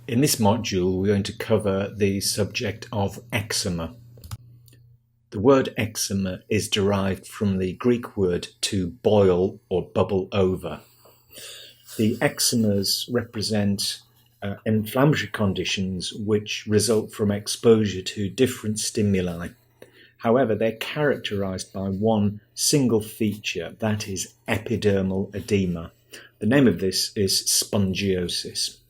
In this module, we're going to cover the subject of eczema. The word eczema is derived from the Greek word to boil or bubble over. The eczemas represent inflammatory conditions which result from exposure to different stimuli. However, they're characterized by one single feature, that is epidermal edema. The name of this is spongiosis.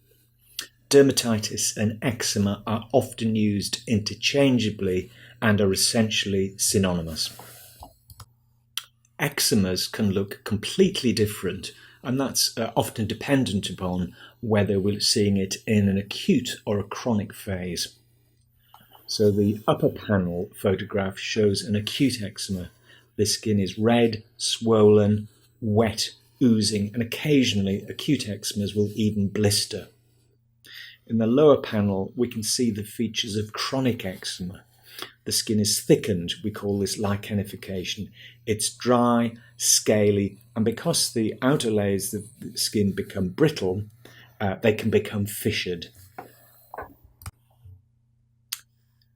Dermatitis and eczema are often used interchangeably and are essentially synonymous. Eczemas can look completely different, and that's often dependent upon whether we're seeing it in an acute or a chronic phase. So the upper panel photograph shows an acute eczema. The skin is red, swollen, wet, oozing, and occasionally acute eczemas will even blister. In the lower panel, we can see the features of chronic eczema. The skin is thickened, we call this lichenification. It's dry, scaly, and because the outer layers of the skin become brittle, they can become fissured.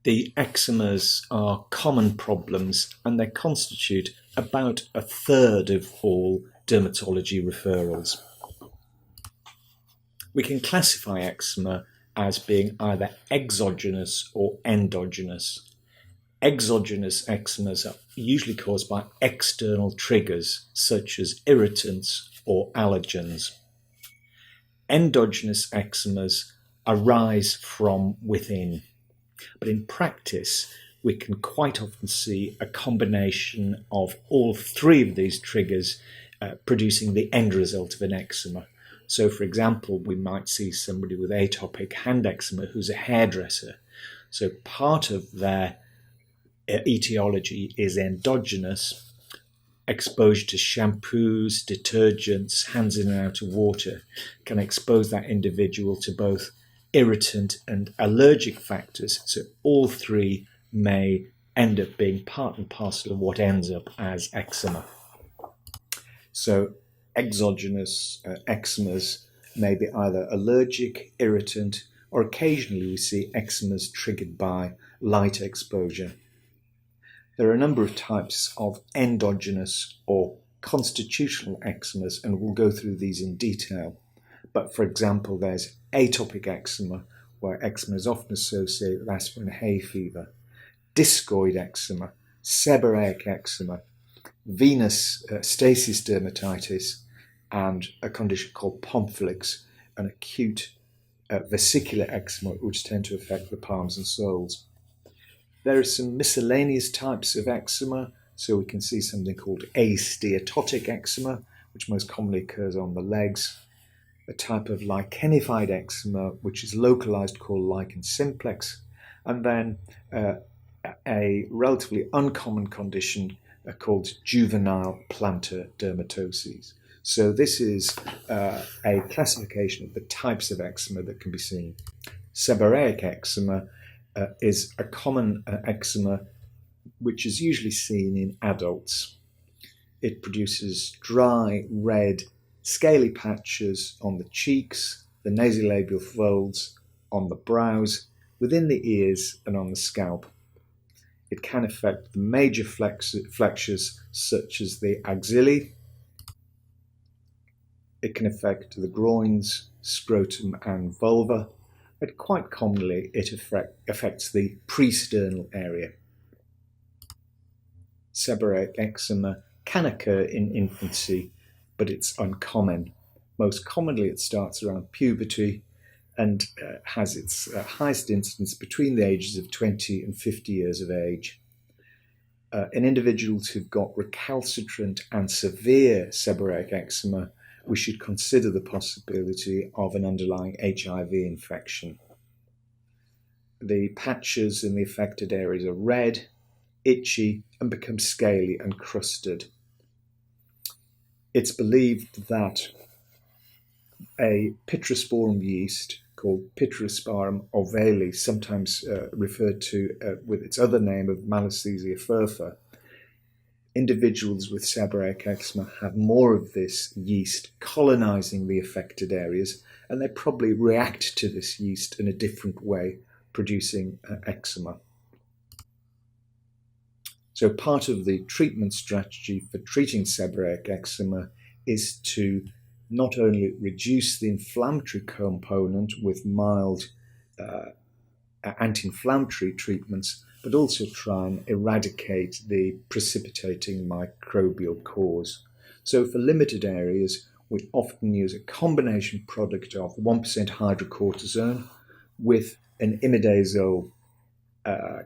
The eczemas are common problems, and they constitute about a third of all dermatology referrals. We can classify eczema as being either exogenous or endogenous. Exogenous eczemas are usually caused by external triggers such as irritants or allergens. Endogenous eczemas arise from within, but in practice we can quite often see a combination of all three of these triggers producing the end result of an eczema. So, for example, we might see somebody with atopic hand eczema who's a hairdresser. So part of their etiology is endogenous. Exposure to shampoos, detergents, hands in and out of water can expose that individual to both irritant and allergic factors. So all three may end up being part and parcel of what ends up as eczema. So exogenous eczemas may be either allergic, irritant, or occasionally we see eczemas triggered by light exposure. There are a number of types of endogenous or constitutional eczemas, and we'll go through these in detail. But for example, there's atopic eczema, where eczema is often associated with aspirin hay fever, discoid eczema, seborrhoeic eczema, venous stasis dermatitis, and a condition called Pompholyx, an acute vesicular eczema which tend to affect the palms and soles. There are some miscellaneous types of eczema, so we can see something called asteatotic eczema, which most commonly occurs on the legs, a type of lichenified eczema which is localized called lichen simplex, and then a relatively uncommon condition called juvenile plantar dermatoses. So this is a classification of the types of eczema that can be seen. Seborrhoeic eczema is a common eczema which is usually seen in adults. It produces dry, red, scaly patches on the cheeks, the nasolabial folds, on the brows, within the ears, and on the scalp. It can affect the major flexures such as the axillae. It can affect the groins, scrotum, and vulva, but quite commonly it affects the presternal area. Seborrhoeic eczema can occur in infancy, but it's uncommon. Most commonly it starts around puberty and has its highest incidence between the ages of 20 and 50 years of age. In individuals who've got recalcitrant and severe seborrhoeic eczema, we should consider the possibility of an underlying HIV infection. The patches in the affected areas are red, itchy, and become scaly and crusted. It's believed that a Pityriasis yeast called Pityriasis ovale, sometimes referred to with its other name of Malassezia furfur, individuals with seborrhoeic eczema have more of this yeast colonizing the affected areas and they probably react to this yeast in a different way, producing eczema. So part of the treatment strategy for treating seborrheic eczema is to not only reduce the inflammatory component with mild anti-inflammatory treatments, but also try and eradicate the precipitating microbial cause. So for limited areas, we often use a combination product of 1% hydrocortisone with an imidazole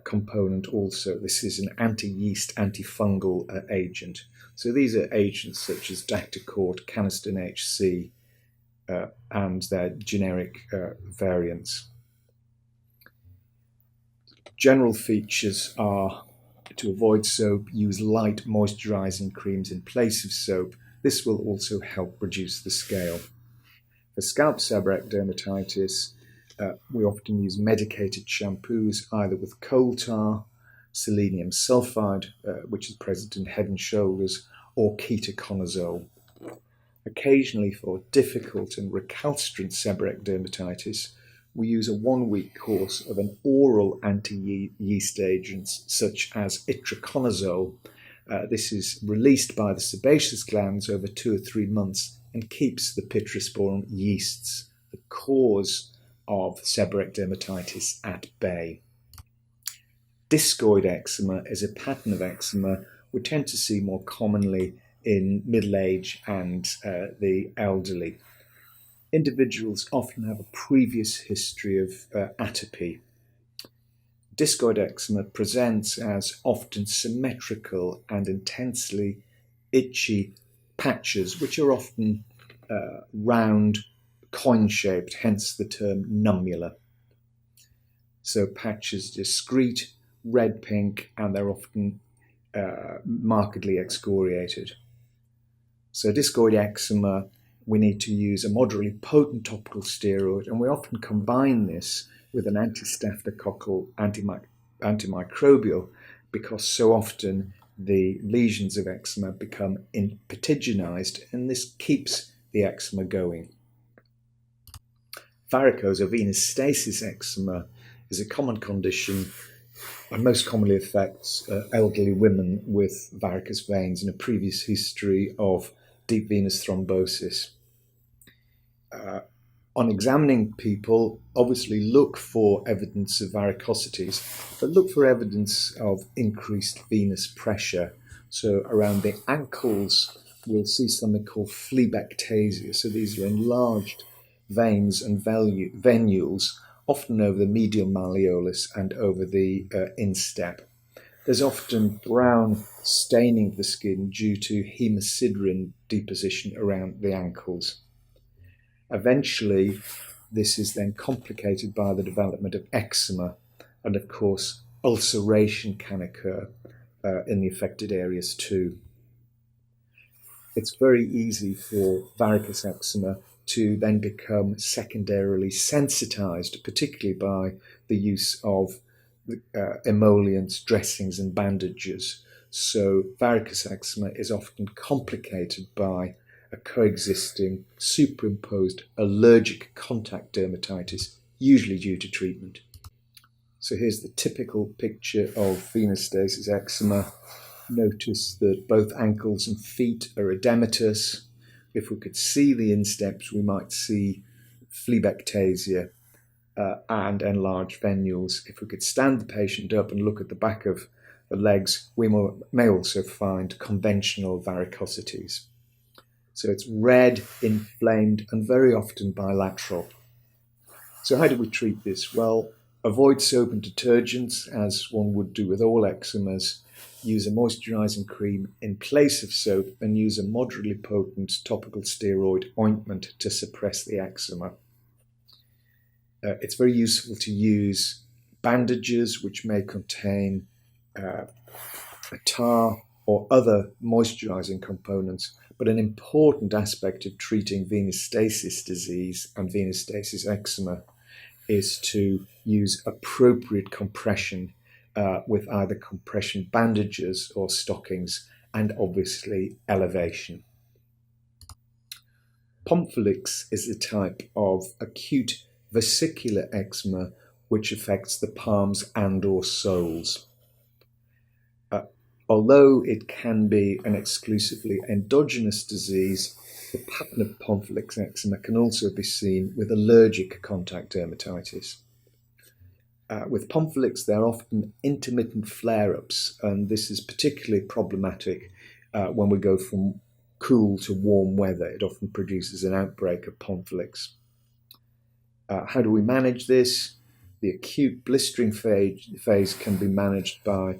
component also. This is an anti-yeast, antifungal agent. So these are agents such as Dactacort, Canesten HC, and their generic variants. General features are to avoid soap, use light moisturizing creams in place of soap. This will also help reduce the scale. For scalp seborrheic dermatitis, we often use medicated shampoos either with coal tar, selenium sulfide, which is present in Head and Shoulders, or ketoconazole. Occasionally for difficult and recalcitrant seborrheic dermatitis, we use a 1-week course of an oral anti-yeast agent such as itraconazole. This is released by the sebaceous glands over 2 or 3 months and keeps the Pityriasis yeasts, the cause of seborrheic dermatitis, at bay. Discoid eczema is a pattern of eczema we tend to see more commonly in middle age and the elderly. Individuals often have a previous history of atopy. Discoid eczema presents as often symmetrical and intensely itchy patches, which are often round, coin-shaped, hence the term nummular. So patches discrete, red-pink, and they're often markedly excoriated. So discoid eczema, we need to use a moderately potent topical steroid, and we often combine this with an anti-staphylococcal antimicrobial because so often the lesions of eczema become impetiginized, and this keeps the eczema going. Varicose or venous stasis eczema is a common condition and most commonly affects elderly women with varicose veins and a previous history of deep venous thrombosis. On examining people, obviously look for evidence of varicosities, but look for evidence of increased venous pressure. So around the ankles, we'll see something called phlebectasia. So these are enlarged veins and venules, often over the medial malleolus and over the instep. There's often brown staining of the skin due to hemosiderin deposition around the ankles. Eventually, this is then complicated by the development of eczema, and of course, ulceration can occur in the affected areas too. It's very easy for varicose eczema to then become secondarily sensitized, particularly by the use of emollients, dressings, and bandages. So varicose eczema is often complicated by a coexisting, superimposed allergic contact dermatitis, usually due to treatment. So here's the typical picture of venous stasis eczema. Notice that both ankles and feet are edematous. If we could see the insteps, we might see phlebectasia and enlarged venules. If we could stand the patient up and look at the back of the legs, we may also find conventional varicosities. So it's red, inflamed, and very often bilateral. So how do we treat this? Well, avoid soap and detergents, as one would do with all eczemas. Use a moisturizing cream in place of soap and use a moderately potent topical steroid ointment to suppress the eczema. It's very useful to use bandages which may contain a tar or other moisturizing components, but an important aspect of treating venous stasis disease and venous stasis eczema is to use appropriate compression with either compression bandages or stockings, and obviously elevation. Pompholyx is a type of acute vesicular eczema which affects the palms and or soles. Although it can be an exclusively endogenous disease, the pattern of Pompholyx eczema can also be seen with allergic contact dermatitis. With Pompholyx, there are often intermittent flare-ups, and this is particularly problematic when we go from cool to warm weather. It often produces an outbreak of Pompholyx. How do we manage this? The acute blistering phase can be managed by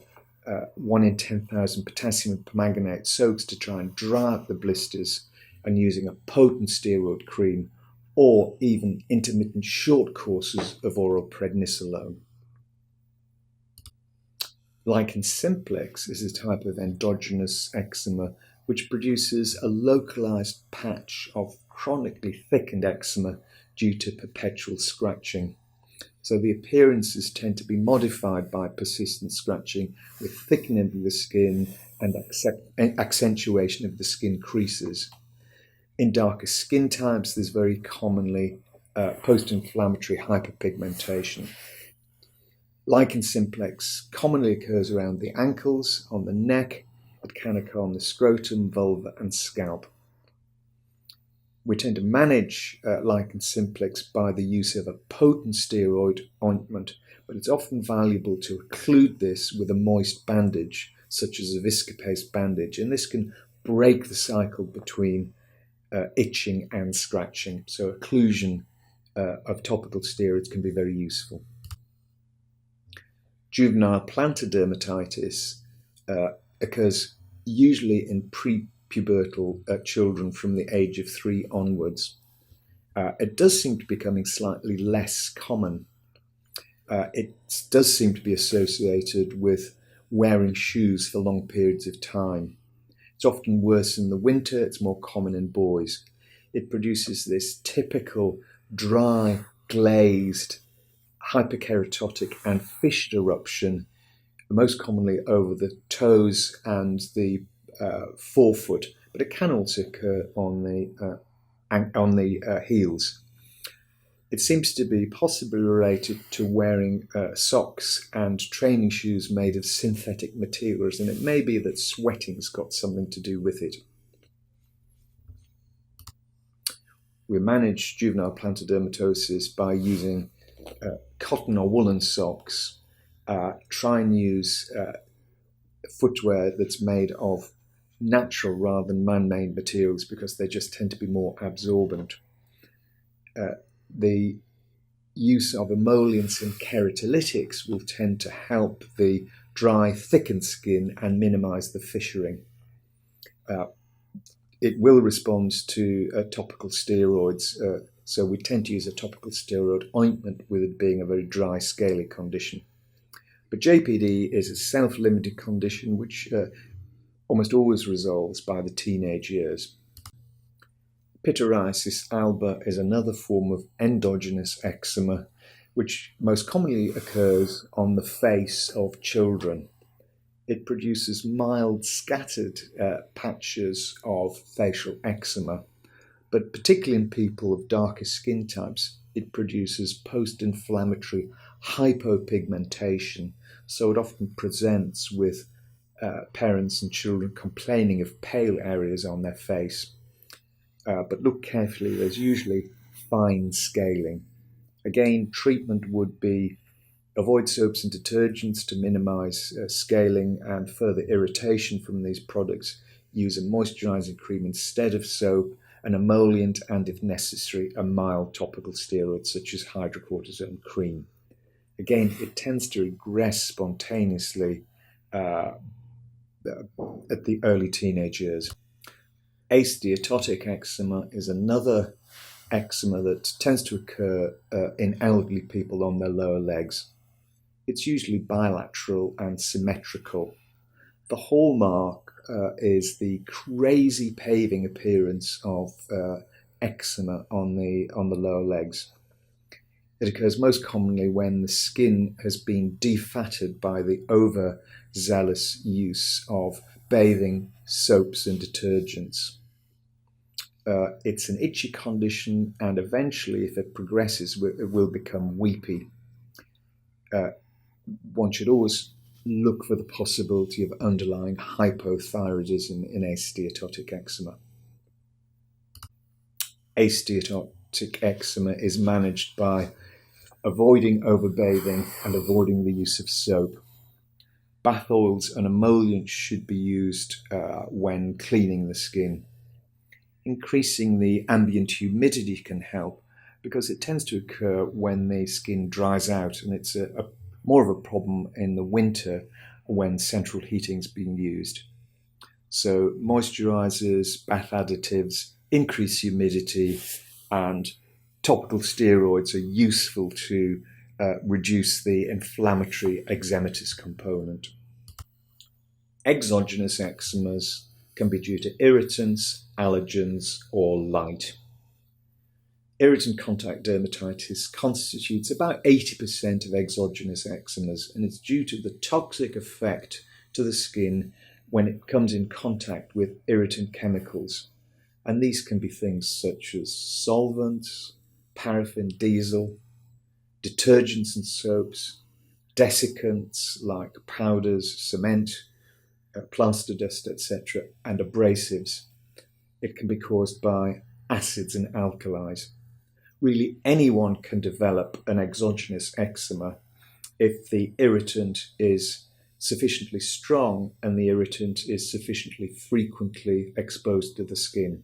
1 in 10,000 potassium permanganate soaks to try and dry out the blisters, and using a potent steroid cream, or even intermittent short courses of oral prednisolone. Lichen simplex is a type of endogenous eczema which produces a localized patch of chronically thickened eczema due to perpetual scratching. So the appearances tend to be modified by persistent scratching with thickening of the skin and accentuation of the skin creases. In darker skin types, there's very commonly post-inflammatory hyperpigmentation. Lichen simplex commonly occurs around the ankles, on the neck. It can occur on the scrotum, vulva, and scalp. We tend to manage lichen simplex by the use of a potent steroid ointment, but it's often valuable to occlude this with a moist bandage, such as a viscose bandage, and this can break the cycle between itching and scratching. So occlusion of topical steroids can be very useful. Juvenile plantar dermatitis occurs usually in prepubertal children from the age of 3 onwards. It does seem to be becoming slightly less common. It does seem to be associated with wearing shoes for long periods of time. It's often worse in the winter. It's more common in boys. It produces this typical dry, glazed, hyperkeratotic and fished eruption, most commonly over the toes and the forefoot, but it can also occur on the heels. It seems to be possibly related to wearing socks and training shoes made of synthetic materials, and it may be that sweating's got something to do with it. We manage juvenile plantar dermatosis by using cotton or woolen socks. Try and use footwear that's made of natural rather than man-made materials because they just tend to be more absorbent. The use of emollients and keratolytics will tend to help the dry, thickened skin and minimize the fissuring. It will respond to topical steroids, so we tend to use a topical steroid ointment with it being a very dry, scaly condition. But JPD is a self-limited condition which almost always resolves by the teenage years. Pityriasis alba is another form of endogenous eczema, which most commonly occurs on the face of children. It produces mild scattered patches of facial eczema, but particularly in people of darker skin types, it produces post-inflammatory hypopigmentation, so it often presents with parents and children complaining of pale areas on their face. But look carefully, there's usually fine scaling. Again, treatment would be avoid soaps and detergents to minimize scaling and further irritation from these products. Use a moisturizing cream instead of soap, an emollient, and if necessary, a mild topical steroid such as hydrocortisone cream. Again, it tends to regress spontaneously at the early teenage years. Asteatotic eczema is another eczema that tends to occur in elderly people on their lower legs. It's usually bilateral and symmetrical. The hallmark is the crazy paving appearance of eczema on the lower legs. It occurs most commonly when the skin has been defatted by the overzealous use of bathing soaps and detergents. it's an itchy condition, and eventually, if it progresses, it will become weepy. One should always look for the possibility of underlying hypothyroidism in asteatotic eczema. Asteatotic eczema is managed by avoiding overbathing and avoiding the use of soap. Bath oils and emollients should be used when cleaning the skin. Increasing the ambient humidity can help because it tends to occur when the skin dries out, and it's more of a problem in the winter when central heating is being used. So moisturizers, bath additives, increase humidity, and topical steroids are useful to reduce the inflammatory eczematous component. Exogenous eczemas can be due to irritants, allergens, or light. Irritant contact dermatitis constitutes about 80% of exogenous eczemas, and it's due to the toxic effect to the skin when it comes in contact with irritant chemicals. And these can be things such as solvents, paraffin, diesel, detergents and soaps, desiccants like powders, cement, plaster dust, etc., and abrasives. It can be caused by acids and alkalis. Really, anyone can develop an exogenous eczema if the irritant is sufficiently strong and the irritant is sufficiently frequently exposed to the skin.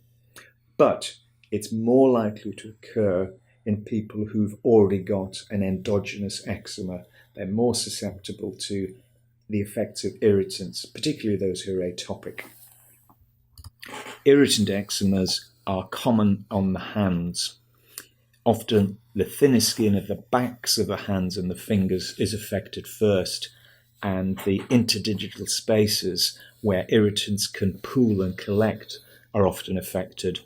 But it's more likely to occur in people who've already got an endogenous eczema. They're more susceptible to the effects of irritants, particularly those who are atopic. Irritant eczemas are common on the hands. Often the thinner skin of the backs of the hands and the fingers is affected first, and the interdigital spaces where irritants can pool and collect are often affected.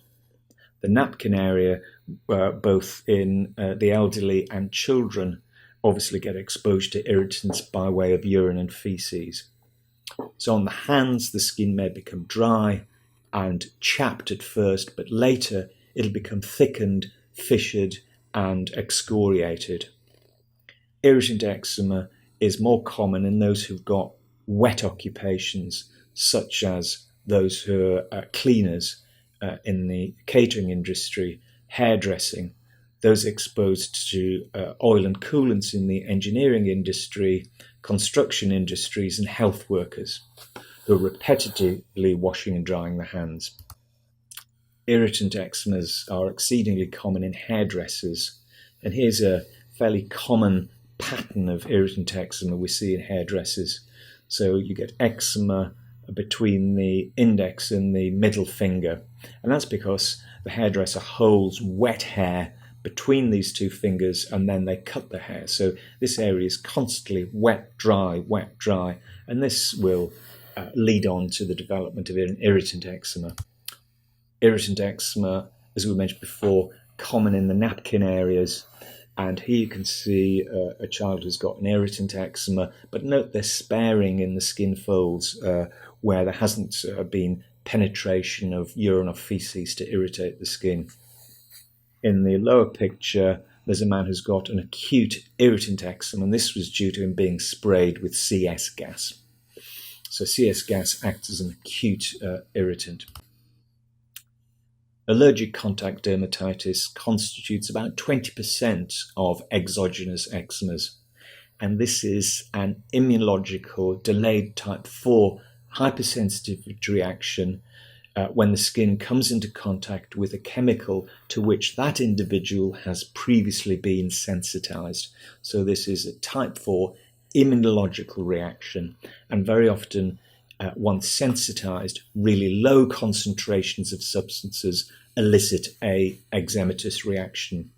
The napkin area, both in the elderly and children, obviously get exposed to irritants by way of urine and feces. So on the hands, the skin may become dry and chapped at first, but later it'll become thickened, fissured, and excoriated. Irritant eczema is more common in those who've got wet occupations, such as those who are cleaners in the catering industry, hairdressing, those exposed to oil and coolants in the engineering industry, construction industries, and health workers who are repetitively washing and drying their hands. Irritant eczemas are exceedingly common in hairdressers, and here's a fairly common pattern of irritant eczema we see in hairdressers. So you get eczema between the index and the middle finger, and that's because the hairdresser holds wet hair between these two fingers and then they cut the hair. So this area is constantly wet, dry, and this will lead on to the development of an irritant eczema. Irritant eczema, as we mentioned before, common in the napkin areas, and here you can see a child who's got an irritant eczema, but note they're sparing in the skin folds where there hasn't been penetration of urine or feces to irritate the skin. In the lower picture, there's a man who's got an acute irritant eczema, and this was due to him being sprayed with CS gas. So CS gas acts as an acute irritant. Allergic contact dermatitis constitutes about 20% of exogenous eczemas, and this is an immunological delayed type 4 hypersensitivity reaction when the skin comes into contact with a chemical to which that individual has previously been sensitized. So this is a type 4 immunological reaction, and very often once sensitized, really low concentrations of substances elicit a eczematous reaction.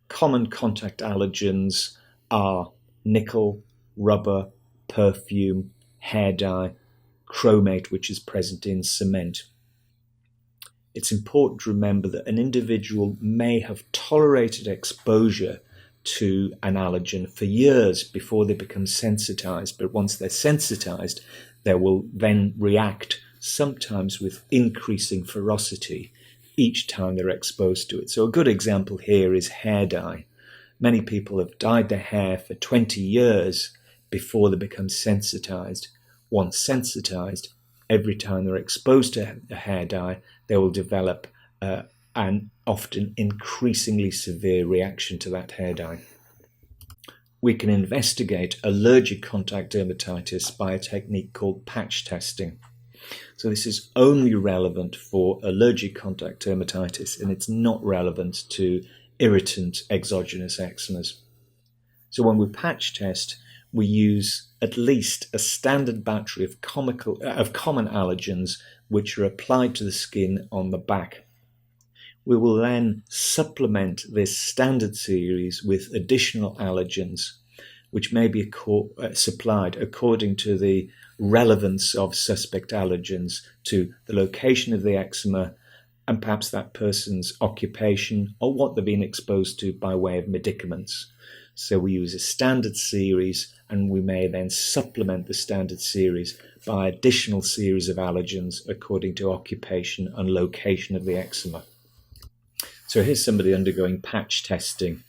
Common contact allergens are nickel, rubber, perfume, hair dye, chromate, which is present in cement. It's important to remember that an individual may have tolerated exposure to an allergen for years before they become sensitized, but once they're sensitized, they will then react, sometimes with increasing ferocity, each time they're exposed to it. So a good example here is hair dye. Many people have dyed their hair for 20 years before they become sensitized. Once sensitized, every time they're exposed to a hair dye, they will develop an often increasingly severe reaction to that hair dye. We can investigate allergic contact dermatitis by a technique called patch testing. So this is only relevant for allergic contact dermatitis, and it's not relevant to irritant exogenous eczemas. So when we patch test, we use at least a standard battery of common allergens which are applied to the skin on the back. We will then supplement this standard series with additional allergens which may be supplied according to the relevance of suspect allergens to the location of the eczema and perhaps that person's occupation or what they've been exposed to by way of medicaments. So we use a standard series and we may then supplement the standard series by additional series of allergens according to occupation and location of the eczema. So here's somebody undergoing patch testing.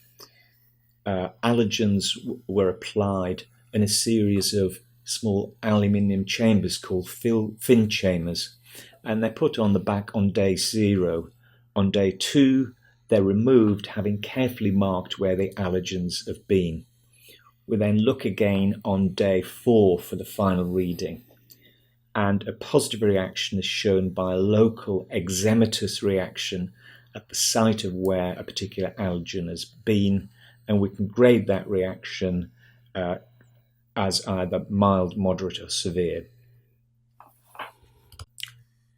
Allergens were applied in a series of small aluminium chambers called fin chambers, and they're put on the back on day 0. On day 2, they're removed, having carefully marked where the allergens have been. We then look again on day 4 for the final reading, and a positive reaction is shown by a local eczematous reaction at the site of where a particular allergen has been, and we can grade that reaction as either mild, moderate, or severe.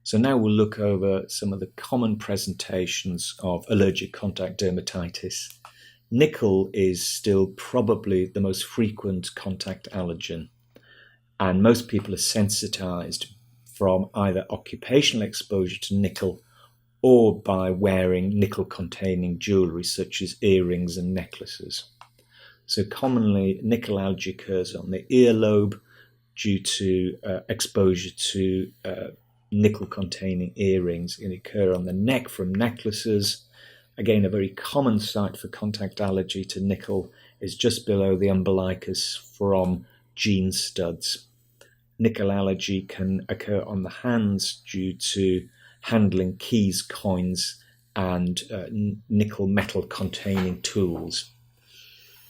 So now we'll look over some of the common presentations of allergic contact dermatitis. Nickel is still probably the most frequent contact allergen, and most people are sensitized from either occupational exposure to nickel or by wearing nickel-containing jewellery such as earrings and necklaces. So commonly, nickel allergy occurs on the earlobe due to exposure to nickel-containing earrings. It occur on the neck from necklaces. Again, a very common site for contact allergy to nickel is just below the umbilicus from jean studs. Nickel allergy can occur on the hands due to handling keys, coins, and nickel metal containing tools.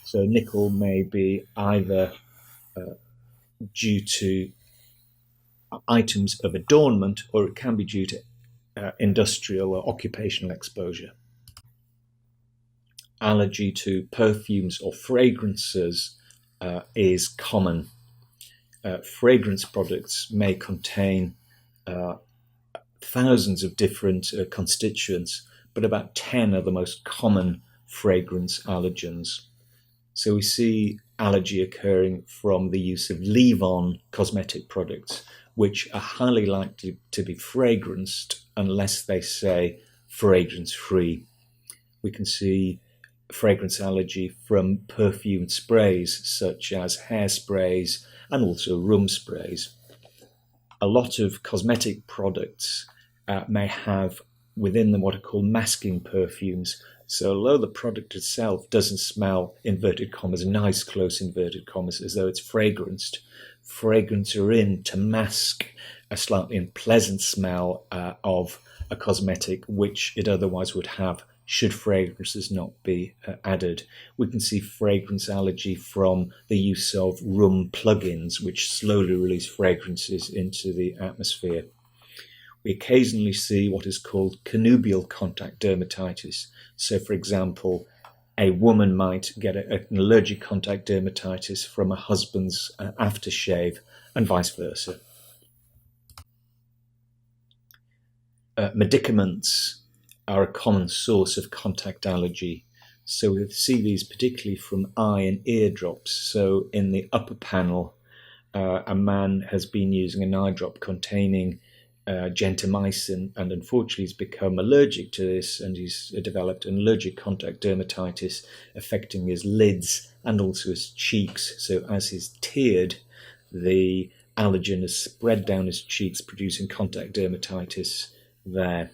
So nickel may be either due to items of adornment, or it can be due to industrial or occupational exposure. Allergy to perfumes or fragrances is common. Fragrance products may contain thousands of different constituents, but about 10 are the most common fragrance allergens. So we see allergy occurring from the use of leave-on cosmetic products, which are highly likely to be fragranced unless they say fragrance-free. We can see fragrance allergy from perfumed sprays such as hairsprays and also room sprays. A lot of cosmetic products may have within them what are called masking perfumes. So although the product itself doesn't smell, inverted commas, nice, close inverted commas, as though it's fragranced, fragrance are in to mask a slightly unpleasant smell of a cosmetic which it otherwise would have should fragrances not be added. We can see fragrance allergy from the use of room plugins which slowly release fragrances into the atmosphere. We occasionally see what is called connubial contact dermatitis. So, for example, a woman might get an allergic contact dermatitis from a husband's aftershave and vice versa. Medicaments are a common source of contact allergy. So we see these particularly from eye and ear drops. So in the upper panel, a man has been using an eye drop containing gentamicin, and unfortunately he's become allergic to this, and he's developed an allergic contact dermatitis affecting his lids and also his cheeks. So as he's teared, the allergen has spread down his cheeks, producing contact dermatitis there.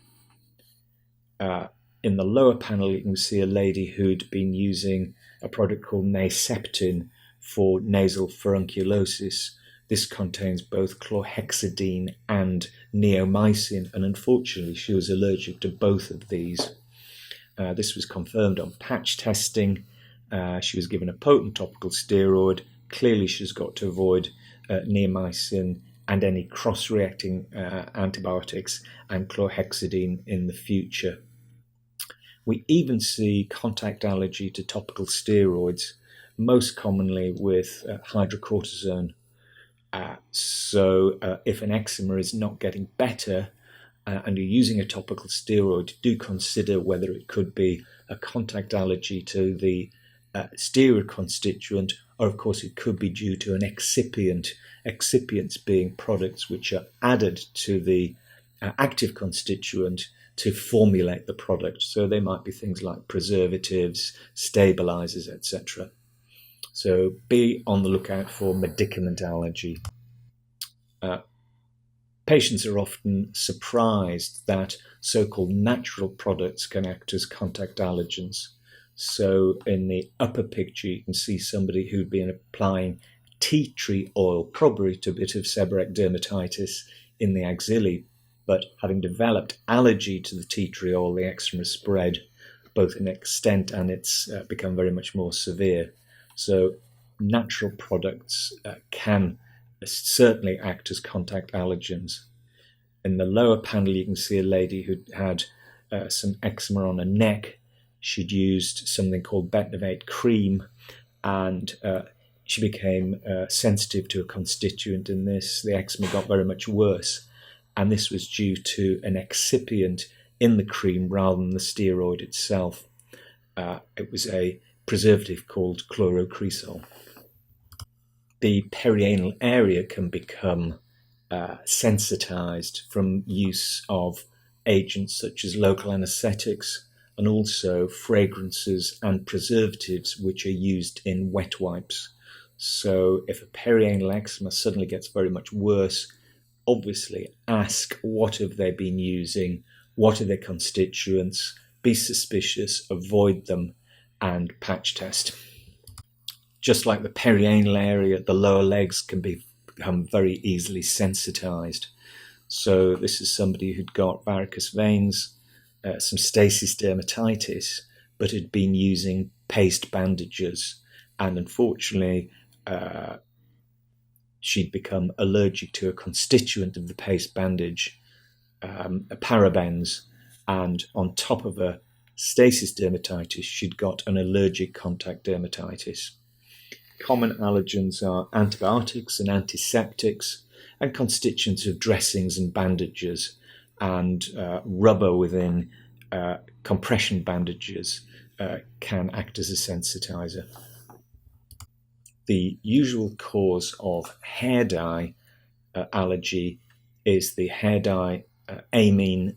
In the lower panel, you can see a lady who'd been using a product called Naseptin for nasal furunculosis. This contains both chlorhexidine and neomycin, and unfortunately she was allergic to both of these. This was confirmed on patch testing. She was given a potent topical steroid. Clearly she's got to avoid neomycin and any cross-reacting antibiotics and chlorhexidine in the future. We even see contact allergy to topical steroids, most commonly with hydrocortisone. So if an eczema is not getting better and you're using a topical steroid, do consider whether it could be a contact allergy to the steroid constituent, or of course it could be due to an excipient, excipients being products which are added to the active constituent to formulate the product. So they might be things like preservatives, stabilizers, etc. So be on the lookout for medicament allergy. Patients are often surprised that so-called natural products can act as contact allergens. So in the upper picture, you can see somebody who'd been applying tea tree oil, probably to a bit of seborrhoeic dermatitis in the axillae, but having developed allergy to the tea tree oil, the eczema spread both in extent and it's become very much more severe. So natural products can certainly act as contact allergens. In the lower panel, you can see a lady who had some eczema on her neck. She'd used something called Betnovate cream, and she became sensitive to a constituent in this. The eczema got very much worse, and this was due to an excipient in the cream rather than the steroid itself. It was a preservative called chlorocresol. The perianal area can become sensitized from use of agents such as local anesthetics and also fragrances and preservatives which are used in wet wipes. So if a perianal eczema suddenly gets very much worse, obviously ask what have they been using, what are their constituents, be suspicious, avoid them, and patch test. Just like the perianal area, the lower legs can become very easily sensitized. So this is somebody who'd got varicose veins, some stasis dermatitis, but had been using paste bandages, and unfortunately she'd become allergic to a constituent of the paste bandage, parabens, and on top of a stasis dermatitis she'd got an allergic contact dermatitis. Common allergens are antibiotics and antiseptics and constituents of dressings and bandages, and rubber within compression bandages can act as a sensitizer. The usual cause of hair dye allergy is the hair dye amine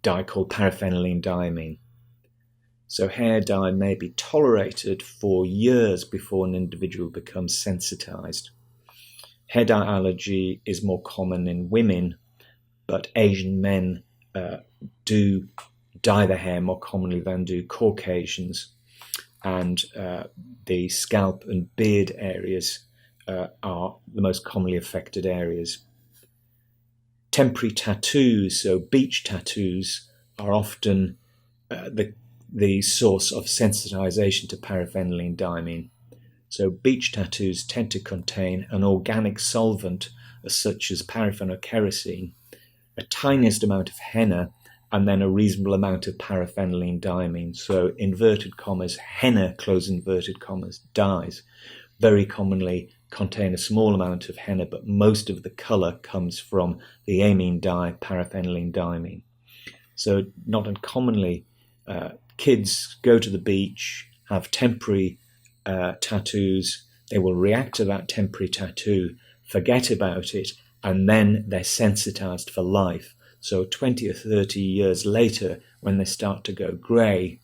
dye called paraphenylene diamine. So hair dye may be tolerated for years before an individual becomes sensitized. Hair dye allergy is more common in women, but Asian men do dye their hair more commonly than do Caucasians, and the scalp and beard areas are the most commonly affected areas. Temporary tattoos, so beach tattoos, are often the source of sensitization to paraphenylene diamine. So beach tattoos tend to contain an organic solvent such as paraphenylkerosene, a tiniest amount of henna, and then a reasonable amount of paraphenylene diamine. So inverted commas, henna, close inverted commas, dyes very commonly contain a small amount of henna, but most of the color comes from the amine dye, paraphenylene diamine. So not uncommonly, kids go to the beach, have temporary tattoos, they will react to that temporary tattoo, forget about it, and then they're sensitized for life. So 20 or 30 years later, when they start to go grey,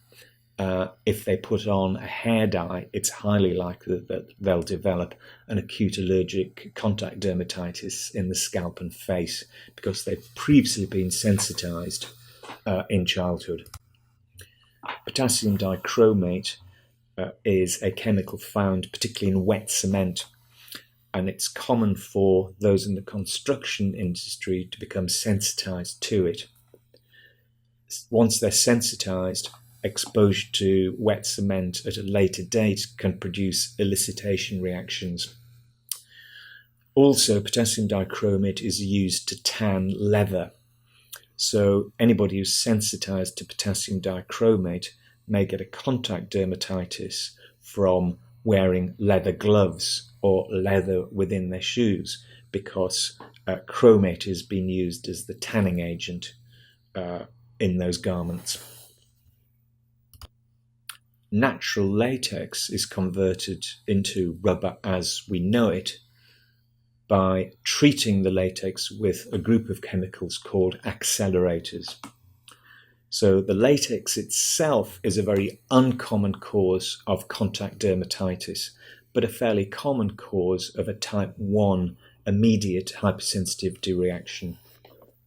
if they put on a hair dye, it's highly likely that they'll develop an acute allergic contact dermatitis in the scalp and face because they've previously been sensitized in childhood. Potassium dichromate is a chemical found particularly in wet cement, and it's common for those in the construction industry to become sensitized to it. Once they're sensitized, exposure to wet cement at a later date can produce elicitation reactions. Also, potassium dichromate is used to tan leather. So anybody who's sensitized to potassium dichromate may get a contact dermatitis from wearing leather gloves or leather within their shoes, because chromate is being used as the tanning agent in those garments. Natural latex is converted into rubber as we know it by treating the latex with a group of chemicals called accelerators. So the latex itself is a very uncommon cause of contact dermatitis, but a fairly common cause of a type 1 immediate hypersensitivity reaction.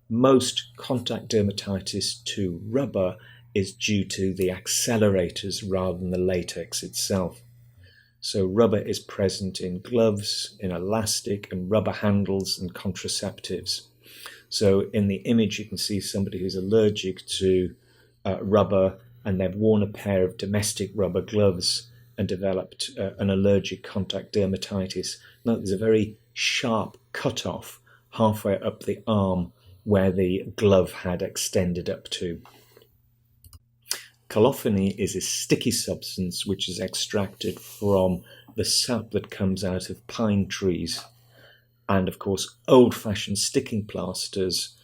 Most contact dermatitis to rubber is due to the accelerators rather than the latex itself. So rubber is present in gloves, in elastic and rubber handles and contraceptives. So in the image you can see somebody who's allergic to rubber, and they've worn a pair of domestic rubber gloves and developed an allergic contact dermatitis. Now there's a very sharp cutoff halfway up the arm where the glove had extended up to. Colophony is a sticky substance which is extracted from the sap that comes out of pine trees. And of course, old-fashioned sticking plasters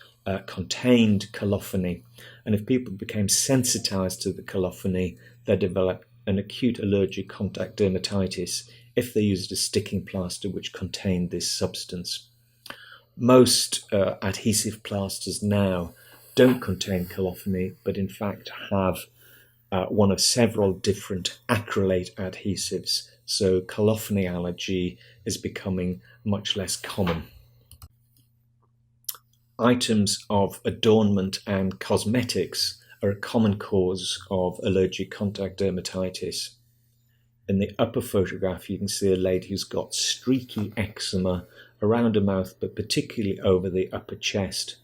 contained colophony. And if people became sensitized to the colophony, they developed an acute allergic contact dermatitis if they used a sticking plaster which contained this substance. Most adhesive plasters now don't contain colophony, but in fact have one of several different acrylate adhesives, so colophony allergy is becoming much less common. Items of adornment and cosmetics are a common cause of allergic contact dermatitis. In the upper photograph you can see a lady who's got streaky eczema around her mouth, but particularly over the upper chest,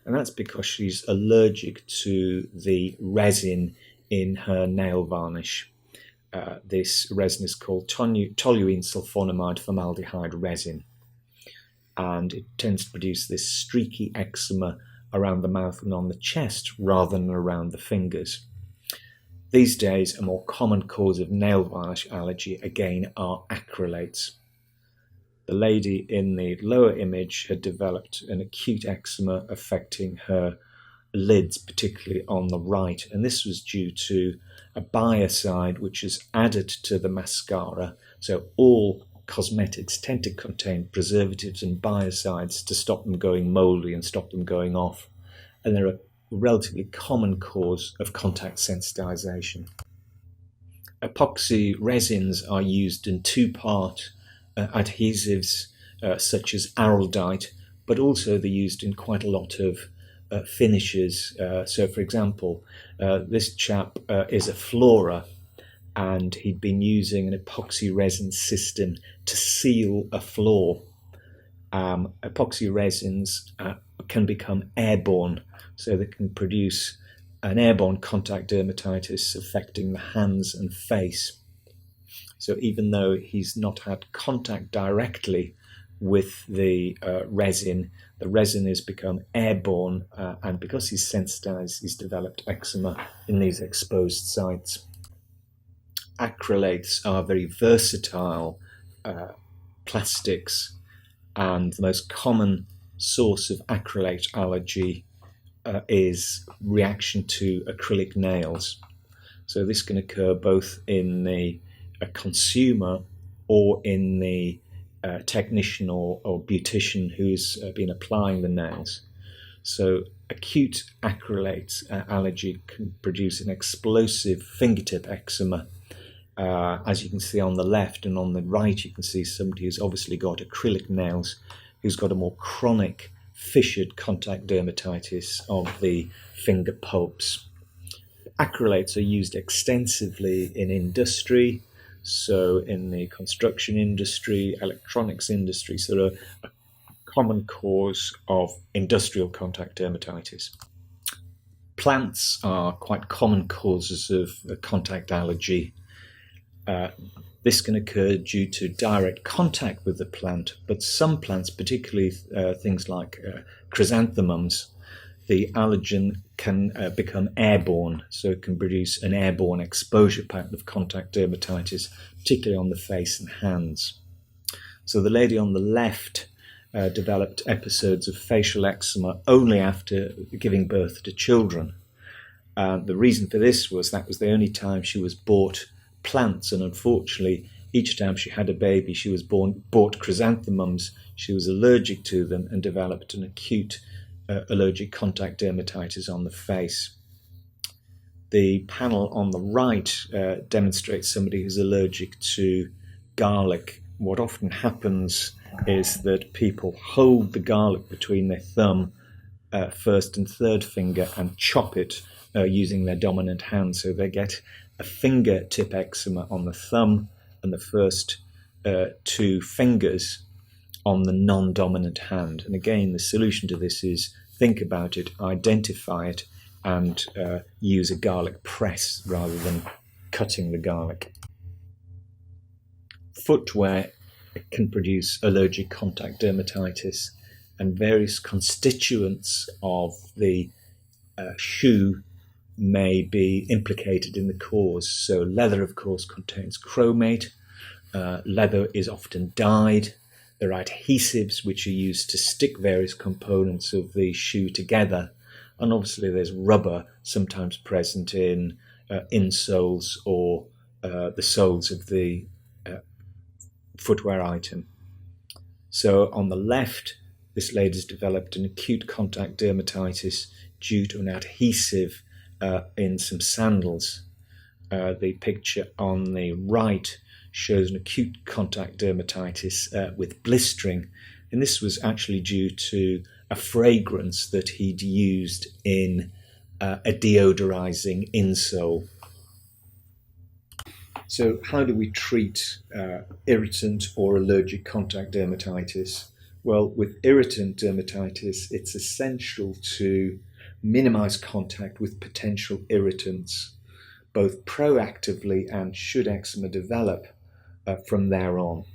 and that's because she's allergic to the resin in her nail varnish. This resin is called toluene sulfonamide formaldehyde resin, and it tends to produce this streaky eczema around the mouth and on the chest rather than around the fingers. These days, a more common cause of nail varnish allergy again are acrylates. The lady in the lower image had developed an acute eczema affecting her lids, particularly on the right, and this was due to a biocide which is added to the mascara. So all cosmetics tend to contain preservatives and biocides to stop them going moldy and stop them going off, and they're a relatively common cause of contact sensitization. Epoxy resins are used in two-part adhesives such as araldite, but also they're used in quite a lot of finishes. So for example, this chap is a floorer, and he'd been using an epoxy resin system to seal a floor. Epoxy resins can become airborne, so they can produce an airborne contact dermatitis affecting the hands and face. So even though he's not had contact directly with the resin has become airborne, and because he's sensitized, he's developed eczema in these exposed sites. Acrylates are very versatile plastics, and the most common source of acrylate allergy is reaction to acrylic nails. So this can occur both in the consumer or in the technician or beautician who's been applying the nails. So acute acrylate allergy can produce an explosive fingertip eczema. As you can see on the left, and on the right you can see somebody who's obviously got acrylic nails, who's got a more chronic fissured contact dermatitis of the finger pulps. Acrylates are used extensively in industry, so in the construction industry, electronics industry, so they're a common cause of industrial contact dermatitis. Plants are quite common causes of contact allergy. This can occur due to direct contact with the plant, but some plants, particularly things like chrysanthemums, the allergen can become airborne, so it can produce an airborne exposure pattern of contact dermatitis, particularly on the face and hands. So the lady on the left developed episodes of facial eczema only after giving birth to children. The reason for this was that was the only time she was bought plants, and unfortunately each time she had a baby she was bought chrysanthemums. She was allergic to them and developed an acute allergic contact dermatitis on the face. The panel on the right demonstrates somebody who's allergic to garlic. What often happens is that people hold the garlic between their thumb, first and third finger, and chop it using their dominant hand, so they get a fingertip eczema on the thumb and the first two fingers on the non-dominant hand. And again, the solution to this is think about it, identify it, and use a garlic press rather than cutting the garlic. Footwear can produce allergic contact dermatitis, and various constituents of the shoe may be implicated in the cause. So leather, of course, contains chromate. Leather is often dyed. There are adhesives which are used to stick various components of the shoe together. And obviously there's rubber sometimes present in insoles or the soles of the footwear item. So on the left, this lady's developed an acute contact dermatitis due to an adhesive in some sandals. The picture on the right shows an acute contact dermatitis with blistering, and this was actually due to a fragrance that he'd used in a deodorizing insole. So how do we treat irritant or allergic contact dermatitis? Well, with irritant dermatitis, it's essential to minimize contact with potential irritants, both proactively and should eczema develop from there on.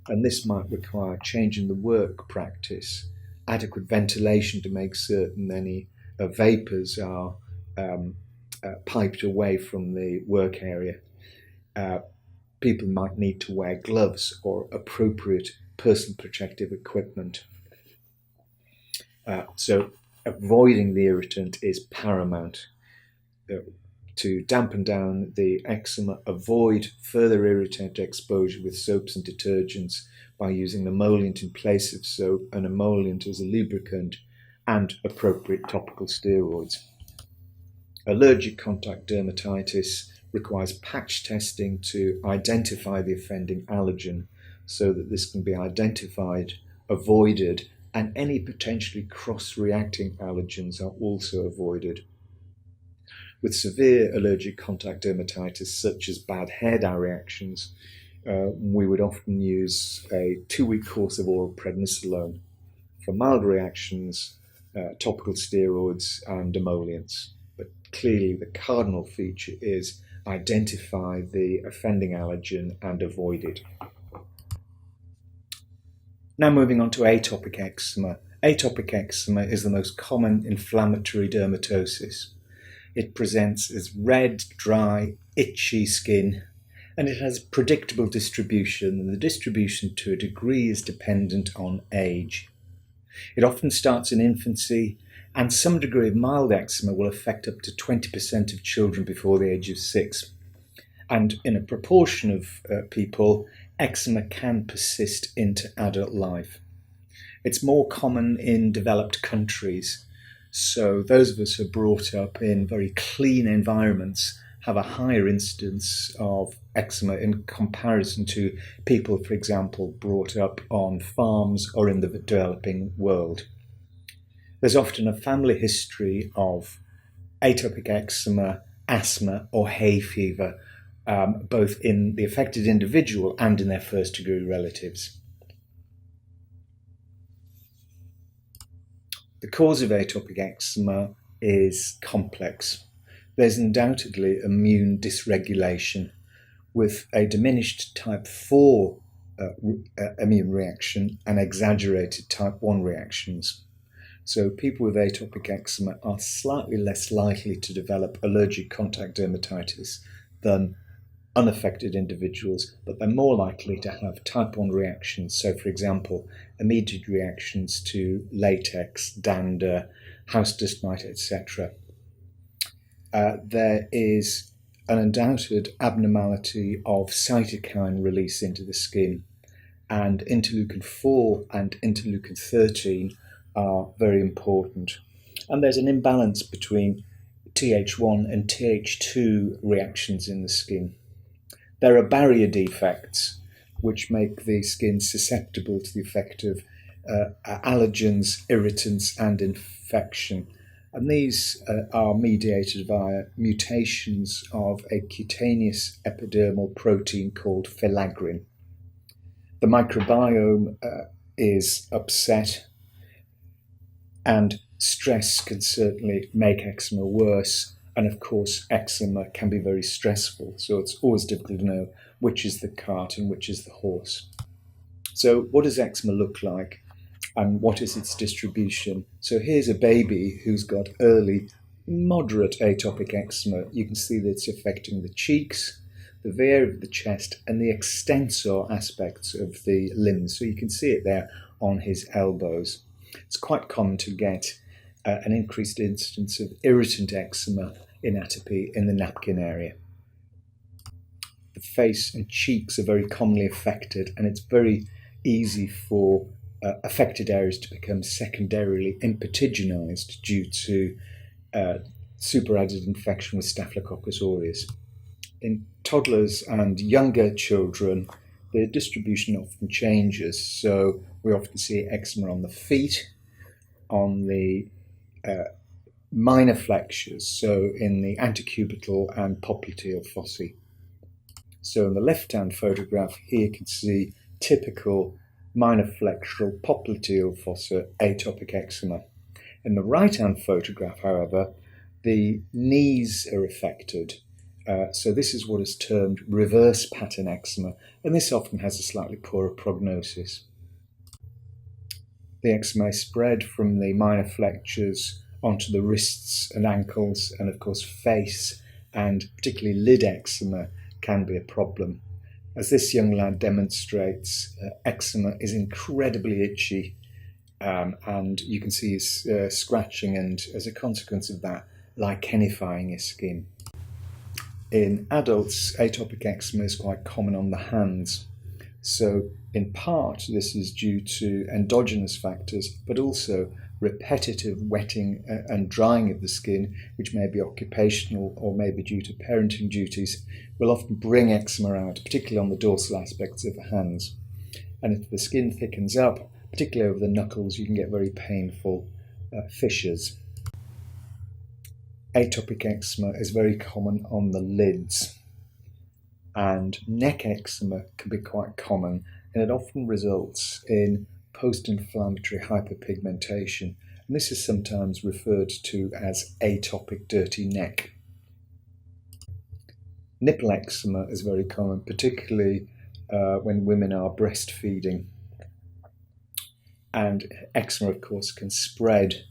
And this might require changing the work practice, adequate ventilation to make certain any vapors are piped away from the work area. People might need to wear gloves or appropriate personal protective equipment. So avoiding the irritant is paramount. To dampen down the eczema, avoid further irritant exposure with soaps and detergents by using emollient in place of soap and emollient as a lubricant, and appropriate topical steroids. Allergic contact dermatitis requires patch testing to identify the offending allergen so that this can be identified, avoided, and any potentially cross-reacting allergens are also avoided. With severe allergic contact dermatitis, such as bad hair dye reactions, we would often use a 2-week course of oral prednisolone. For mild reactions, topical steroids and emollients. But clearly the cardinal feature is identify the offending allergen and avoid it. Now moving on to atopic eczema. Atopic eczema is the most common inflammatory dermatosis. It presents as red, dry, itchy skin, and it has predictable distribution, and the distribution to a degree is dependent on age. It often starts in infancy, and some degree of mild eczema will affect up to 20% of children before the age of 6. And in a proportion of people, eczema can persist into adult life. It's more common in developed countries. So those of us who are brought up in very clean environments have a higher incidence of eczema in comparison to people, for example, brought up on farms or in the developing world. There's often a family history of atopic eczema, asthma, or hay fever, both in the affected individual and in their first-degree relatives. The cause of atopic eczema is complex. There's undoubtedly immune dysregulation with a diminished type 4 immune reaction and exaggerated type 1 reactions. So people with atopic eczema are slightly less likely to develop allergic contact dermatitis than unaffected individuals, but they're more likely to have type 1 reactions. So, for example, immediate reactions to latex, dander, house dust mite, etc. There is an undoubted abnormality of cytokine release into the skin, and interleukin 4 and interleukin 13 are very important. And there's an imbalance between Th1 and Th2 reactions in the skin. There are barrier defects which make the skin susceptible to the effect of allergens, irritants, and infection. And these are mediated via mutations of a cutaneous epidermal protein called filaggrin. The microbiome is upset, and stress can certainly make eczema worse. And of course, eczema can be very stressful, so it's always difficult to know which is the cart and which is the horse. So what does eczema look like, and what is its distribution? So here's a baby who's got early moderate atopic eczema. You can see that it's affecting the cheeks, the area of the chest, and the extensor aspects of the limbs. So you can see it there on his elbows. It's quite common to get an increased incidence of irritant eczema in atopy in the napkin area. The face and cheeks are very commonly affected, and it's very easy for affected areas to become secondarily impetiginized due to superadded infection with Staphylococcus aureus. In toddlers and younger children, the distribution often changes, so we often see eczema on the feet, on the minor flexures, so in the antecubital and popliteal fossae. So in the left-hand photograph here you can see typical minor flexural popliteal fossa atopic eczema. In the right-hand photograph, however, the knees are affected. So this is what is termed reverse pattern eczema, and this often has a slightly poorer prognosis. The eczema is spread from the minor flexures onto the wrists and ankles, and of course face, and particularly lid eczema can be a problem. As this young lad demonstrates, eczema is incredibly itchy, and you can see his scratching, and as a consequence of that, lichenifying his skin. In adults, atopic eczema is quite common on the hands. So in part, this is due to endogenous factors, but also repetitive wetting and drying of the skin, which may be occupational or may be due to parenting duties, will often bring eczema out, particularly on the dorsal aspects of the hands. And if the skin thickens up, particularly over the knuckles, you can get very painful fissures. Atopic eczema is very common on the lids, and neck eczema can be quite common, and it often results in post-inflammatory hyperpigmentation, and this is sometimes referred to as atopic dirty neck. Nipple eczema is very common, particularly when women are breastfeeding, and eczema, of course, can spread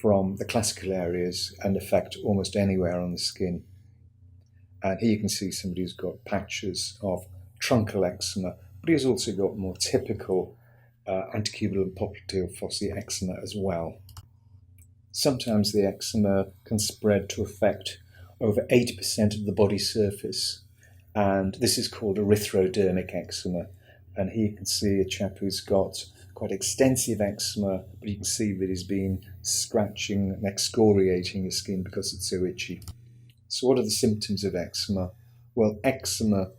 from the classical areas and affect almost anywhere on the skin. And here you can see somebody who's got patches of truncal eczema, but he's also got more typical antecubital and popliteal fossae eczema as well. Sometimes the eczema can spread to affect over 80% of the body surface, and this is called erythrodermic eczema. And here you can see a chap who's got quite extensive eczema, but you can see that he's been scratching and excoriating his skin because it's so itchy. So what are the symptoms of eczema? Well, eczema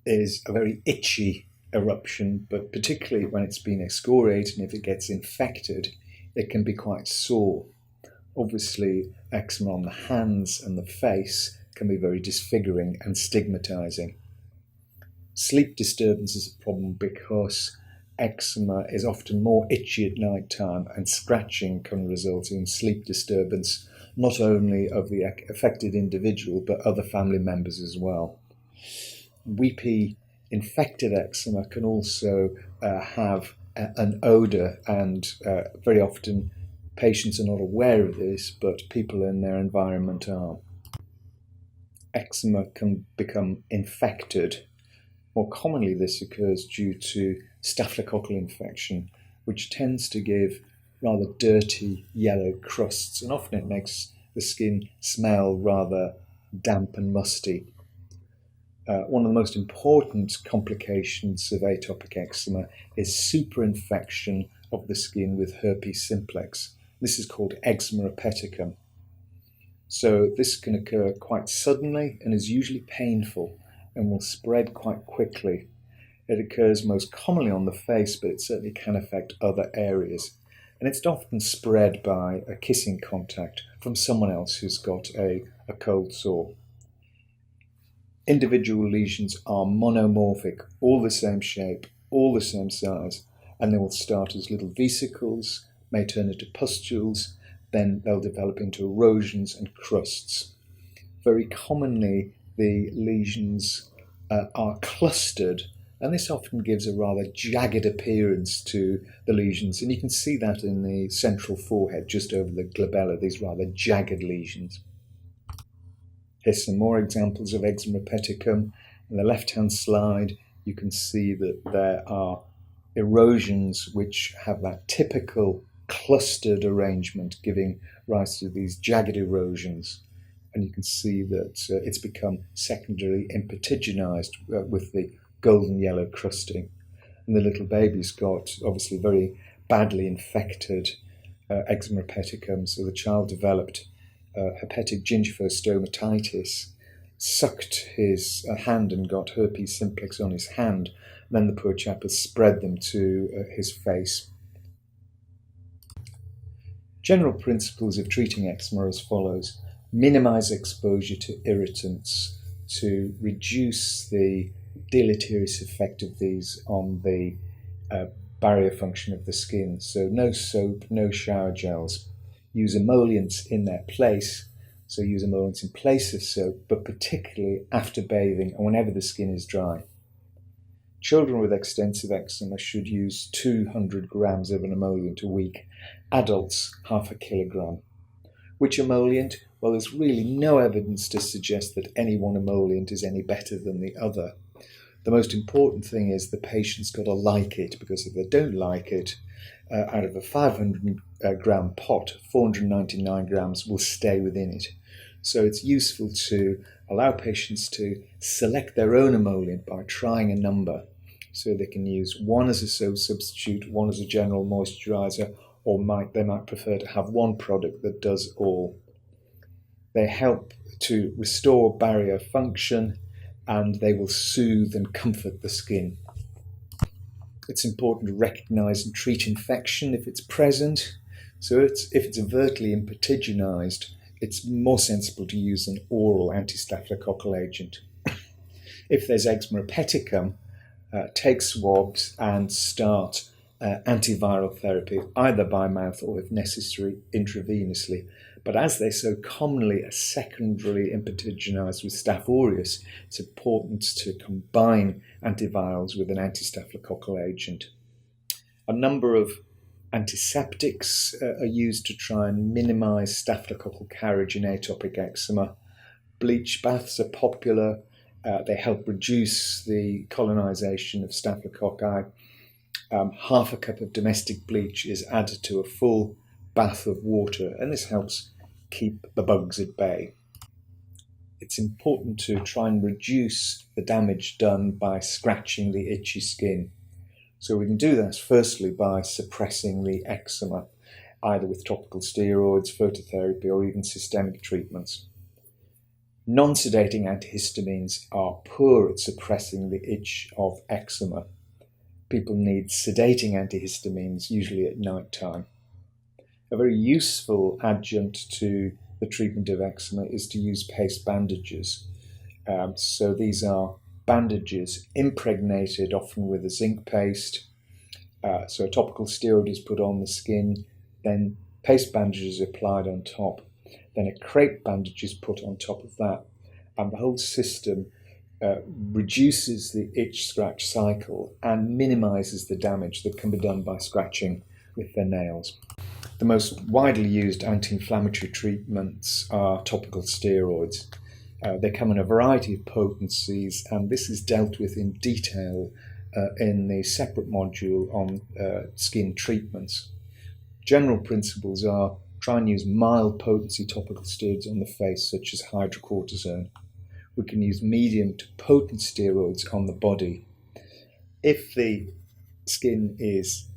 is a very itchy eruption, but particularly when it's been excoriated and if it gets infected, It can be quite sore. Obviously, eczema on the hands and the face can be very disfiguring and stigmatizing. Sleep disturbance is a problem because eczema is often more itchy at night time, and scratching can result in sleep disturbance, not only of the affected individual but other family members as well. Weepy infected eczema can also have an odour, and very often patients are not aware of this, but people in their environment are. Eczema can become infected. More commonly, this occurs due to staphylococcal infection, which tends to give rather dirty yellow crusts, and often it makes the skin smell rather damp and musty. One of the most important complications of atopic eczema is superinfection of the skin with herpes simplex. This is called eczema hepaticum. So this can occur quite suddenly and is usually painful and will spread quite quickly. It occurs most commonly on the face, but it certainly can affect other areas. And it's often spread by a kissing contact from someone else who's got a cold sore. Individual lesions are monomorphic, all the same shape, all the same size, and they will start as little vesicles, may turn into pustules, then they'll develop into erosions and crusts. Very commonly, the lesions are clustered, and this often gives a rather jagged appearance to the lesions, and you can see that in the central forehead, just over the glabella, these rather jagged lesions. Here's some more examples of eczema hepaticum. In the left-hand slide, you can see that there are erosions which have that typical clustered arrangement, giving rise to these jagged erosions. And you can see that it's become secondarily impetiginized with the golden yellow crusting. And the little baby's got obviously very badly infected eczema hepaticum, so the child developed hepatic gingival dermatitis, sucked his hand and got herpes simplex on his hand. And then the poor chap has spread them to his face. General principles of treating eczema are as follows. Minimize exposure to irritants to reduce the deleterious effect of these on the barrier function of the skin. So no soap, no shower gels. Use emollients in their place, so use emollients in place of soap, but particularly after bathing and whenever the skin is dry. Children with extensive eczema should use 200 grams of an emollient a week. Adults, half a kilogram. Which emollient? Well, there's really no evidence to suggest that any one emollient is any better than the other. The most important thing is the patient's got to like it, because if they don't like it, out of a 500 gram pot, 499 grams will stay within it. So it's useful to allow patients to select their own emollient by trying a number. So they can use one as a soap substitute, one as a general moisturizer, or they might prefer to have one product that does all. They help to restore barrier function, and they will soothe and comfort the skin. It's important to recognize and treat infection if it's present. So if it's overtly impetiginized, it's more sensible to use an oral anti-staphylococcal agent. If there's eczema hepaticum, take swabs and start antiviral therapy, either by mouth or, if necessary, intravenously. But as they so commonly are secondarily impetiginized with Staph aureus, it's important to combine antivirals with an anti-staphylococcal agent. A number of antiseptics are used to try and minimize staphylococcal carriage in atopic eczema. Bleach baths are popular. They help reduce the colonization of staphylococci. Half a cup of domestic bleach is added to a full bath of water, and this helps keep the bugs at bay. It's important to try and reduce the damage done by scratching the itchy skin. So we can do that firstly by suppressing the eczema, either with topical steroids, phototherapy, or even systemic treatments. Non-sedating antihistamines are poor at suppressing the itch of eczema. People need sedating antihistamines, usually at night time. A very useful adjunct to the treatment of eczema is to use paste bandages. So these are bandages impregnated often with a zinc paste. So a topical steroid is put on the skin, then paste bandages applied on top, then a crepe bandage is put on top of that, and the whole system reduces the itch-scratch cycle and minimises the damage that can be done by scratching with their nails. The most widely used anti-inflammatory treatments are topical steroids. They come in a variety of potencies, and this is dealt with in detail in the separate module on skin treatments. General principles are try and use mild potency topical steroids on the face, such as hydrocortisone. We can use medium to potent steroids on the body. If the skin is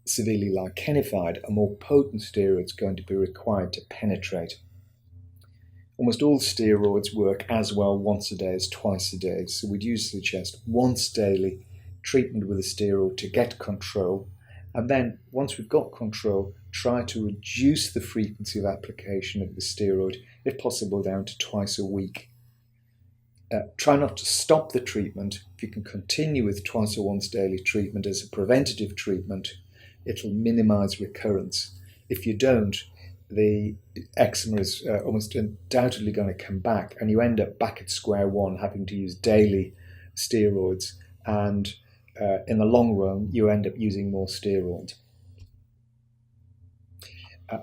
severely lichenified, a more potent steroid is going to be required to penetrate. Almost all steroids work as well once a day as twice a day, so we'd usually suggest once daily treatment with a steroid to get control, and then once we've got control, try to reduce the frequency of application of the steroid, if possible down to twice a week. Try not to stop the treatment. If you can continue with twice or once daily treatment as a preventative treatment, it'll minimize recurrence. If you don't, the eczema is almost undoubtedly going to come back, and you end up back at square one, having to use daily steroids, and in the long run you end up using more steroids.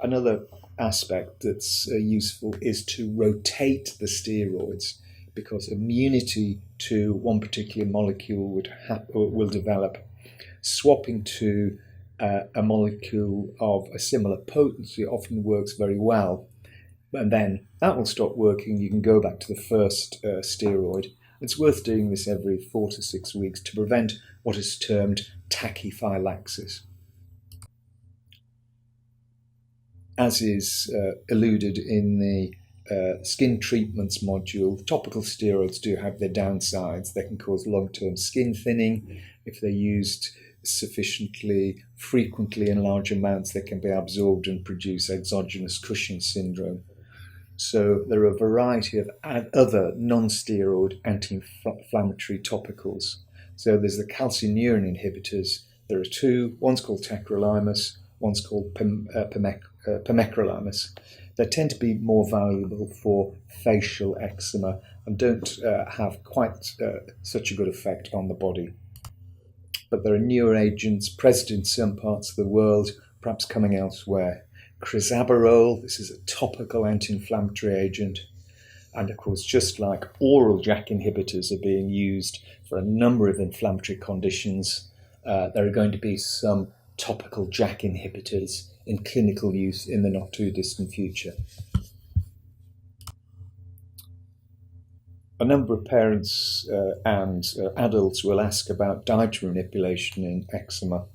Another aspect that's useful is to rotate the steroids, because immunity to one particular molecule will develop. Swapping to a molecule of a similar potency often works very well, and then that will stop working. You can go back to the first steroid. It's worth doing this every 4 to 6 weeks to prevent what is termed tachyphylaxis. As is alluded in the skin treatments module, topical steroids do have their downsides. They can cause long-term skin thinning. If they're used sufficiently frequently in large amounts, they can be absorbed and produce exogenous Cushing syndrome. So there are a variety of other non-steroid anti-inflammatory topicals. So there's the calcineurin inhibitors. There are two. One's called tacrolimus, one's called pimecrolimus. They tend to be more valuable for facial eczema and don't have quite such a good effect on the body. But there are newer agents present in some parts of the world, perhaps coming elsewhere. Crisaborole, this is a topical anti-inflammatory agent. And of course, just like oral JAK inhibitors are being used for a number of inflammatory conditions, there are going to be some topical JAK inhibitors in clinical use in the not too distant future. A number of parents and adults will ask about dietary manipulation in eczema.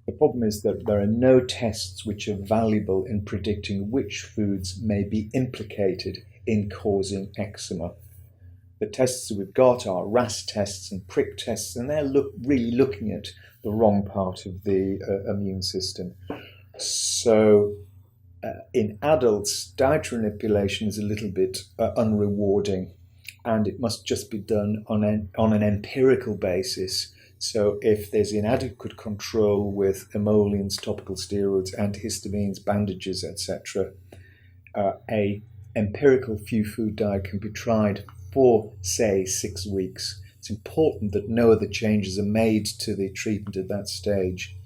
The problem is that there are no tests which are valuable in predicting which foods may be implicated in causing eczema. The tests that we've got are RAS tests and prick tests, and they're really looking at the wrong part of the immune system. So in adults, dietary manipulation is a little bit unrewarding, and it must just be done on an empirical basis. So if there's inadequate control with emollients, topical steroids, antihistamines, bandages, etc., a empirical few food diet can be tried for, say, 6 weeks. It's important that no other changes are made to the treatment at that stage.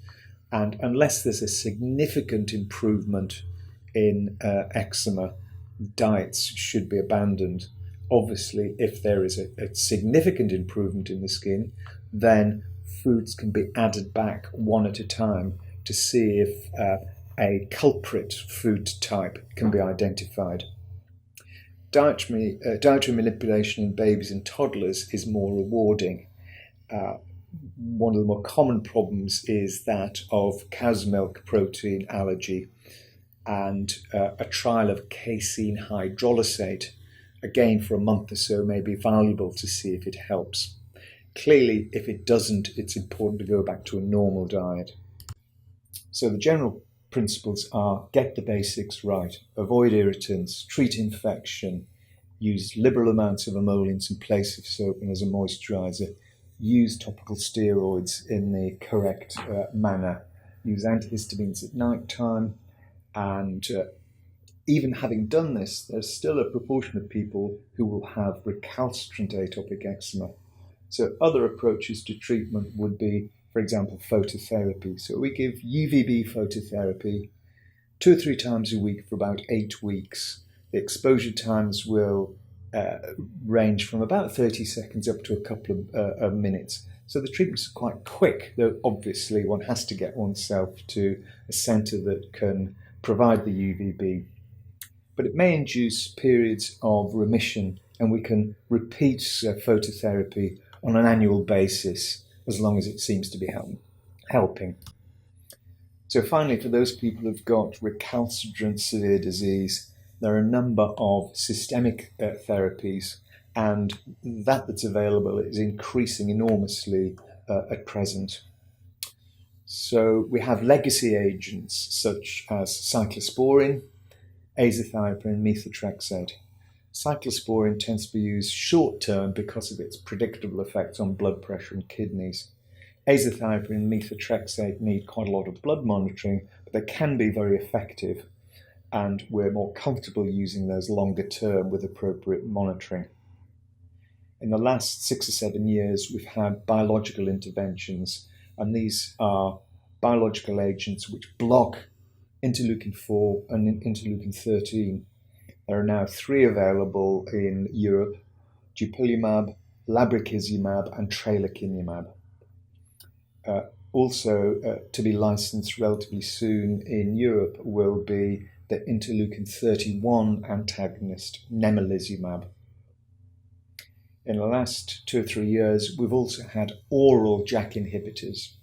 And unless there's a significant improvement in eczema, diets should be abandoned. Obviously, if there is a significant improvement in the skin, then foods can be added back one at a time to see if a culprit food type can be identified. Dietary manipulation in babies and toddlers is more rewarding. One of the more common problems is that of cow's milk protein allergy, and a trial of casein hydrolysate, again for a month or so, may be valuable to see if it helps. Clearly, if it doesn't, it's important to go back to a normal diet. So the general principles are: get the basics right, avoid irritants, treat infection, use liberal amounts of emollients in place of soap and as a moisturizer, use topical steroids in the correct manner, use antihistamines at night time, and even having done this, there's still a proportion of people who will have recalcitrant atopic eczema. So other approaches to treatment would be, for example, phototherapy. So we give UVB phototherapy 2 or 3 times a week for about 8 weeks. The exposure times will range from about 30 seconds up to a couple of minutes. So the treatments are quite quick, though obviously one has to get oneself to a centre that can provide the UVB. But it may induce periods of remission, and we can repeat phototherapy on an annual basis as long as it seems to be helping. So finally, for those people who've got recalcitrant severe disease, there are a number of systemic therapies, and that's available is increasing enormously at present. So we have legacy agents such as cyclosporin, azathioprine, methotrexate. Cyclosporin tends to be used short-term because of its predictable effects on blood pressure and kidneys. Azathioprine and methotrexate need quite a lot of blood monitoring, but they can be very effective, and we're more comfortable using those longer term with appropriate monitoring. In the last 6 or 7 years, we've had biological interventions, and these are biological agents which block interleukin-4 and interleukin-13. There are now 3 available in Europe: dupilumab, lebrikizumab, and tralokinumab. Also to be licensed relatively soon in Europe will be the interleukin-31 antagonist, nemolizumab. In the last 2 or 3 years, we've also had oral JAK inhibitors.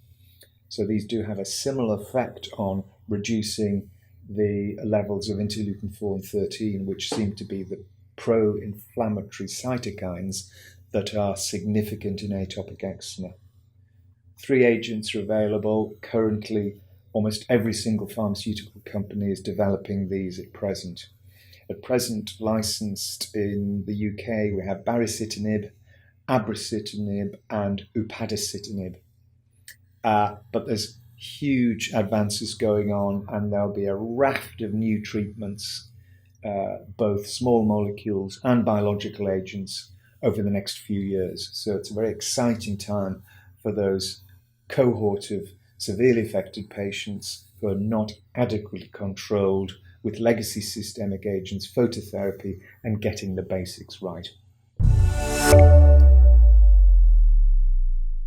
So these do have a similar effect on reducing the levels of interleukin-4 and 13, which seem to be the pro-inflammatory cytokines that are significant in atopic eczema. 3 agents are available. Currently, almost every single pharmaceutical company is developing these at present. At present, licensed in the UK, we have baricitinib, abrocitinib, and upadacitinib. But there's huge advances going on, and there'll be a raft of new treatments, both small molecules and biological agents, over the next few years. So it's a very exciting time for those cohort of severely affected patients who are not adequately controlled with legacy systemic agents, phototherapy, and getting the basics right.